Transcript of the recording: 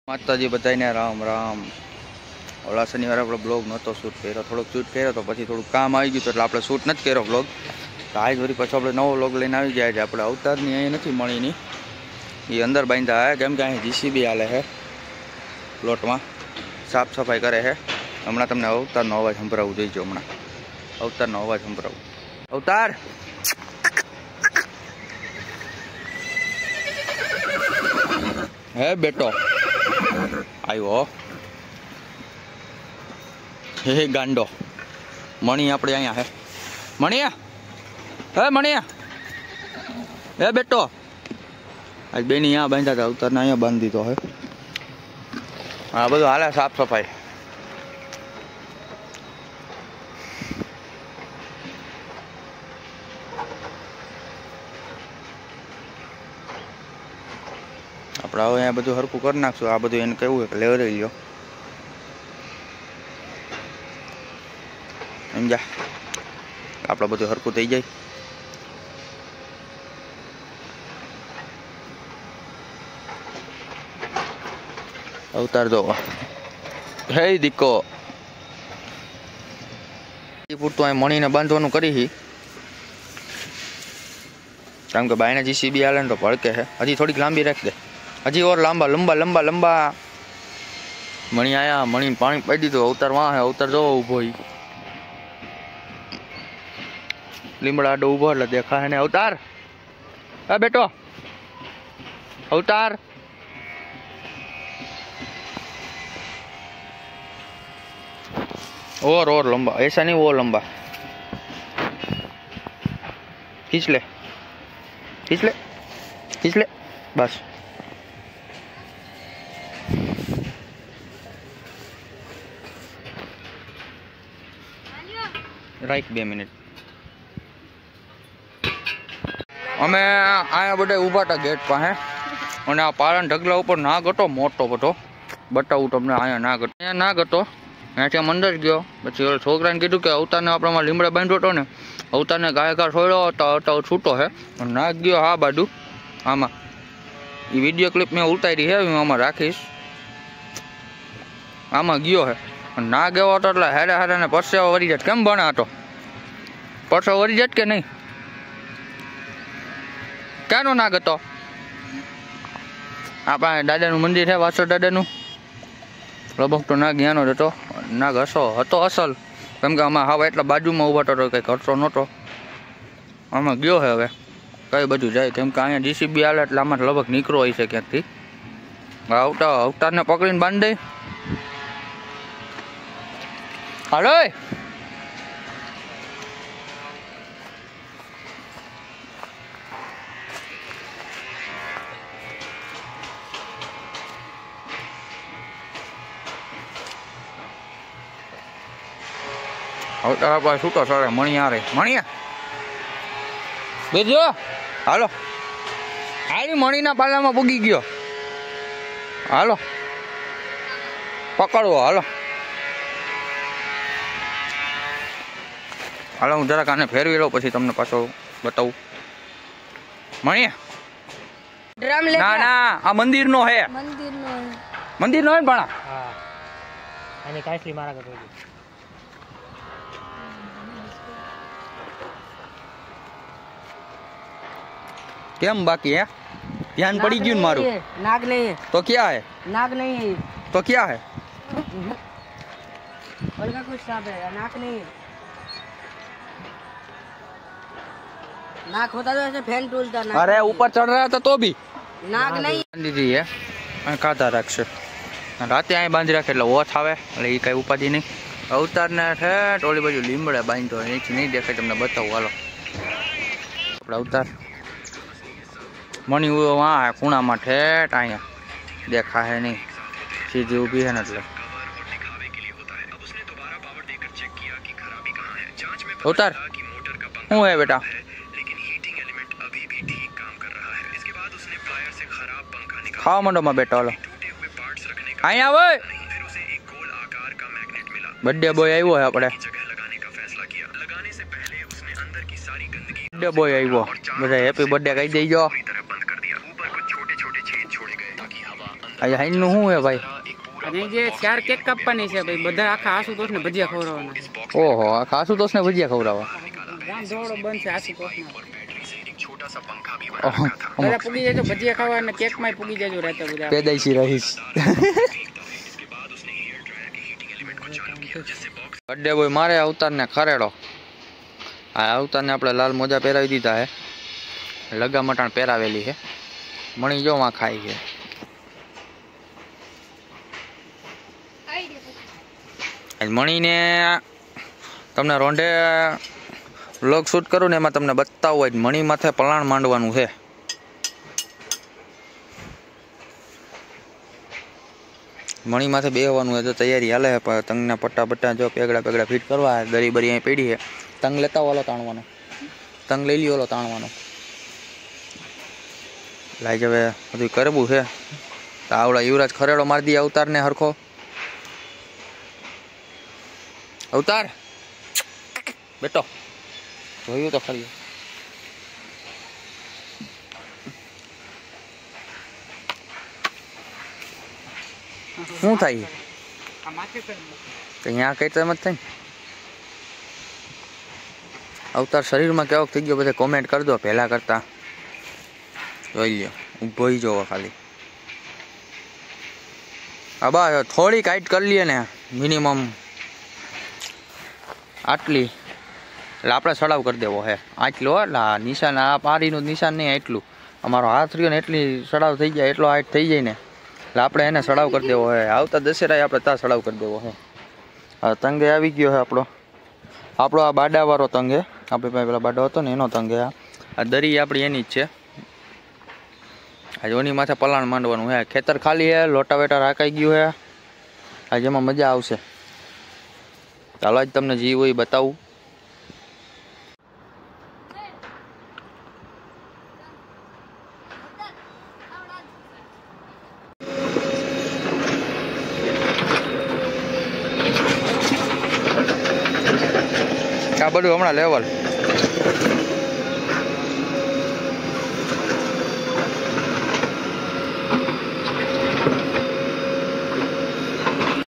માતાજી બધાને રામ રામ। ઓલા શનિવારે આપણે બ્લોગ નહોતો શૂટ કર્યો, થોડોક શૂટ કર્યો તો પછી થોડુંક કામ આવી ગયું એટલે આપણે શૂટ નથી કર્યો બ્લોગ। તો આજ વળી પાછો આપણે નવો બ્લોગ લઈને આવી જાય છે। આપણે અવતારની અહીં નથી મળીની, એ અંદર બાંધ્યા હે કેમ કે અહીં જીસીબી હાલે છે, પ્લોટમાં સાફ સફાઈ કરે છે। હમણાં તમને અવતારનો અવાજ સંભળાવવું જોઈજો, હમણાં અવતારનો અવાજ સંભળાવું। અવતાર હે બેટો આવ્યો હે ગાંડો। મણી આપણે અહીંયા હે, મણિયા હે મણિયા હે બેટો। આજ બેની અહીંયા બાંધ્યા હતા, અવતારને અહીંયા બાંધી દીધો હે। હા બધું હાલે સાફ સફાઈ। આપણે હવે અહીંયા બધું હરખું કરી નાખશું। આ બધું એને કેવું કે લેવરાઈ લ્યો, સમજા, આપણે બધું હરખું થઈ જાય। અવતાર દો હે દીકો પૂરતું અહીં મણીને બાંધવાનું કરી, કેમ કે બાયના જીસીબી હાલે ને તો ભડકે છે। હજી થોડીક લાંબી રાખી દે, હજી ઓર લાંબા લંબા લંબા લંબા। મણી આયા, મણીને પાણી પાઈ દીધું। અવતાર વાં હે, અવતાર જો ઊભો લીમડા આડો ઊભો એટલે દેખા હે ને। અવતાર હે બેટો, અવતાર और लंबा, ऐसा नहीं वो लंबा, खींच ले खींच ले खींच ले बस। राइट 2 मिनिट અમે આયા બધા ઊભા હતા ગેટ પાસે, અને આ પાળન ઢગલા ઉપર નાગ હતો મોટો બધો, બતાવું તમને। અહીંયા નાગ હતો, અહીંયા નાગ હતો, ત્યાંથી આમ અંદર ગયો। પછી ઓલા છોકરાને કીધું કે અવતારને આપણામાં લીમડા બાંધ્યો હતો ને, અવતારને ગાય ઘા છોડ્યો તો છૂટો છે, નાગ ગયો હા બાજુ આમાં। એ વિડીયો ક્લિપ મેં ઉતારી છે, હું આમાં રાખીશ। આમાં ગયો છે, નાગ એવો હતો એટલે હેરે હેરે ને પરસેવો વળી જાય। કેમ ભણા હતો, પરસેવો વળી જાય કે નહીં? ક્યાંનો નાગ હતો? આપણા દાદાનું મંદિર છે, વાસર દાદાનું, લગભગ તો નાગ ત્યાંનો જ હતો। નાગ હતો અસલ, કેમ કે આમાં હવે એટલા બાજુમાં ઊભા હતો, કંઈ ઘટતો નહોતો। આમાં ગયો છે, હવે કઈ બાજુ જાય, કેમ કે અહીંયા જીસીબી હાલે એટલે આમાં લગભગ નીકળો હોય છે ક્યાંકથી। અવતારને પકડીને બાંધી દઈ, હાલો અવતાર આપણે છૂટો સરે। મણિયા રે, મણિયા બેજો, હાલો હાલી મણીના પાલામાં પૂગી ગયો, હાલો પકડવો, હાલો હાલો હું જરાક આને ફેરવી લઉં પછી તમને પાછો બતાવું। મણિયા ના ના આ મંદિર નો હે, મંદિર નો હે ભણા। હા અને કાઈસલી મારા કરતો કેમ બાકી है? ध्यान पड़ी क्यों मारू? नाग नहीं है तो क्या है? नाग नहीं है तो क्या है? और का कुछ सांप है, नाग नहीं है। नाग होता तो ऐसे फैन टूलता। अरे ऊपर चढ़ रहा था तो भी नाग नहीं દીધી હે, કાઢા રાખશે રાતે અહીં બાંધી રાખે એટલે ઓછ આવે એટલે એ કઈ ઉપાધિ નહીં। અવતારને ઠેઠ ઓલી બાજુ લીમડા બાંધ્યો, અહીંથી નહીં દેખાય, તમને બતાવું હાલો। આપણે અવતાર મણી વहाँ ખૂણામાં ઠેઠ અહીંયા દેખા હે નહીં, સીધી ઊભી છે ને એટલે। અવતાર શું હે બેટા? ખાવા માંડો માં બેટા, હાલો અહીંયા આવે। બર્થડે બોય આવ્યો હે આપણે, બર્થડે બોય આવ્યો, બધા હેપી બર્થડે કહી દેજો। આ હાઈનું શું હે ભાઈ? અને જે 4 કેક કાપવાની છે ભાઈ, બધા આખા આશુતોષ ને ભજીયા ખવડાવવાના છે. ઓહો, આ આશુતોષ ને ભજીયા ખવડાવવા. ગામ ધોળો બંધ છે આશુતોષ ઓહો, બધા પૂગી જજો ભજીયા ખાવા અને કેક માં પૂગી જજો રાતે બધા. પેદાઈશી રહીશ. બર્થડે બોય મારે અવતારને ખરેડો. આ અવતારને આપણે લાલ મોજા પહેરાવી દીધા હે, લગા મટાણ પહેરાવેલી છે. મણી જો માં ખાઈ છે. મણીને તમને રોંઢે વ્લોગ શૂટ કરું ને એમાં તમને બતાવવું હોય મણી માથે પલાણ માંડવાનું છે. મણી માથે બેહવાનું હોય તો તૈયારી હાલે છે, પણ તંગના પટ્ટા બટ્ટા જો પેગડા ફિટ કરવા, દરી બરી અહીં પડી છે. તંગ લેતા ઓલો તાણવાનો, તંગ લઈ લ્યો ઓલો તાણવાનો. લાઈ હવે બધું કરવું છે. તો આવડા યુવરાજ ખરેડો મારી દઈએ અવતારને હરખો. અવતાર બેટો જોયું તો ખરી. શું થાય અહીંયા કઈ તો એમ જ થાય ને. અવતાર શરીરમાં કેવો થઈ ગયો બધા કોમેન્ટ કરી દો પહેલા કરતા. જોઈ લ્યો ઊભો જોવો ખાલી. હા બસ થોડીક હાઈટ કરી લઈએ ને મિનિમમ આટલી, એટલે આપણે સડાવ કરી દેવો હે આટલો. એટલે આ નિશાન, આ પારીનું નિશાન નહીં, એટલું અમારો હાથ રહ્યો ને એટલી સડાવ થઈ જાય, એટલો હાઈટ થઈ જાય ને એટલે આપણે એને સડાવ કરી દેવો હે. આવતા દશેરાએ આપણે ત્યાં સડાવ કરી દેવો હે. હા તંગે આવી ગયો હે આપણો આ બાડાવાળો તંગ હે. આપણે પાસે પેલા બાડો હતો ને એનો તંગ હે. આ દરી આપણી એની જ છે. આજે ઓની માથે પલાણ માંડવાનું હે. ખેતર ખાલી હે, લોટા વેટા રાખાઈ ગયું હે. આજે એમાં મજા આવશે. ચાલો આજ તમને જી હોય બતાવું. આ બધું હમણાં લેવલ